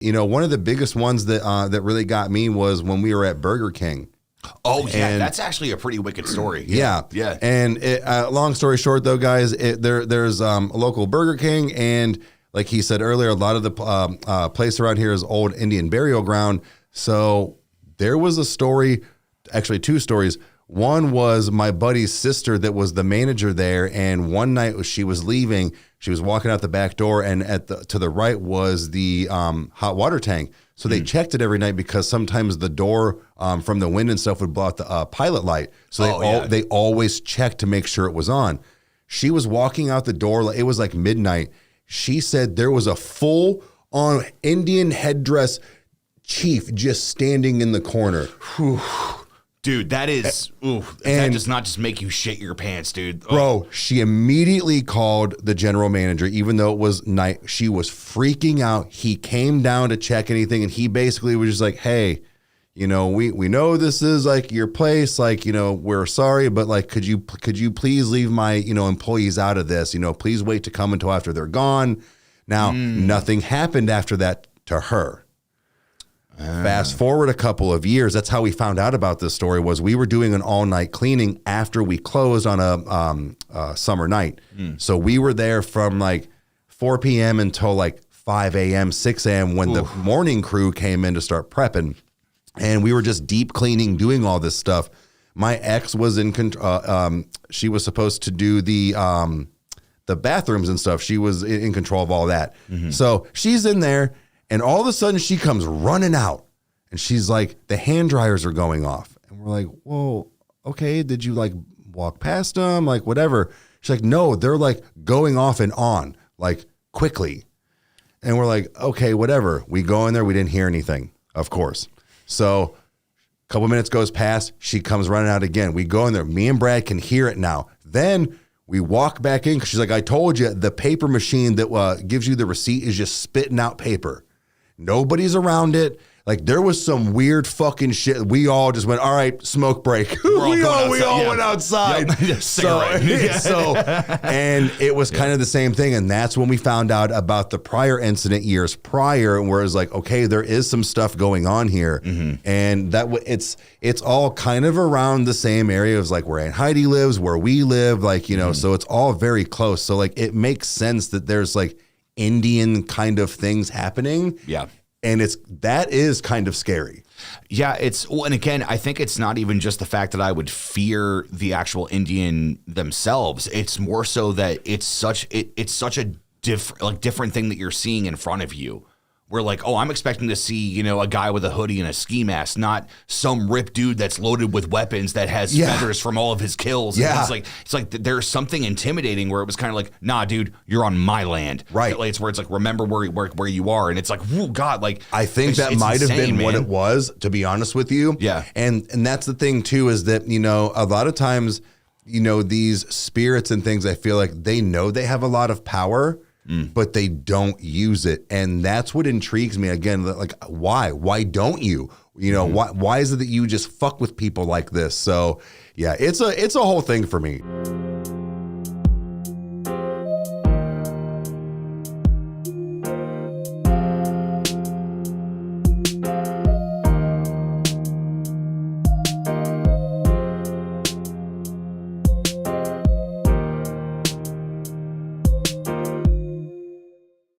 One of the biggest ones that that really got me was when we were at Burger King. Oh, yeah, and that's actually a pretty wicked story. Yeah. And long story short, though, guys, there's a local Burger King, and like he said earlier, a lot of the place around here is old Indian burial ground. So there was a story, actually 2 stories. One was my buddy's sister that was the manager there, and one night she was leaving, she was walking out the back door, and to the right was the hot water tank. So they checked it every night because sometimes the door from the wind and stuff would blow out the pilot light. So they always checked to make sure it was on. She was walking out the door. It was like midnight. She said there was a full-on Indian headdress chief just standing in the corner. Whew. Dude, that is, that does not just make you shit your pants, dude. Bro, she immediately called the general manager, even though it was night. She was freaking out. He came down to check anything, and he basically was just like, hey, we know this is like your place. Like, we're sorry, but like, could you please leave my, employees out of this? Please wait to come until after they're gone. Now, nothing happened after that to her. Fast forward a couple of years, that's how we found out about this story. Was we were doing an all-night cleaning after we closed on a summer night. So we were there from like 4 p.m. until like 5 a.m., 6 a.m. when the morning crew came in to start prepping. And we were just deep cleaning, doing all this stuff. My ex was in control. She was supposed to do the bathrooms and stuff. She was in control of all that. So she's in there. And all of a sudden, she comes running out, and she's like, the hand dryers are going off. And we're like, whoa, okay, did you like walk past them? Like, whatever. She's like, no, they're like going off and on, like quickly. And we're like, okay, whatever. We go in there. We didn't hear anything, of course. So a couple minutes goes past. She comes running out again. We go in there. Me and Brad can hear it now. Then we walk back in because she's like, I told you, the paper machine that gives you the receipt is just spitting out paper. Nobody's around it. Like, there was some weird fucking shit. We all just went, all right, smoke break. We all went outside. And it was kind of the same thing. And that's when we found out about the prior incident years prior, where it was like, okay, there is some stuff going on here. And it's all kind of around the same area as like where Aunt Heidi lives, where we live, like, so it's all very close. So like, it makes sense that there's like Indian kind of things happening. Yeah. And that is kind of scary. Yeah, and again, I think it's not even just the fact that I would fear the actual Indian themselves. It's more so that it's such a different thing that you're seeing in front of you. We're like, oh, I'm expecting to see, a guy with a hoodie and a ski mask, not some ripped dude that's loaded with weapons that has feathers from all of his kills. Yeah. And it's like there's something intimidating where it was kind of like, nah, dude, you're on my land. Right. It's where it's like, remember where you are. And it's like, oh God, like, I think that might have been what it was, to be honest with you. Yeah. And that's the thing too, is that, a lot of times, these spirits and things, I feel like they know they have a lot of power, but they don't use it. And that's what intrigues me. Again, like, why don't you? Why is it that you just fuck with people like this? So yeah, it's a whole thing for me.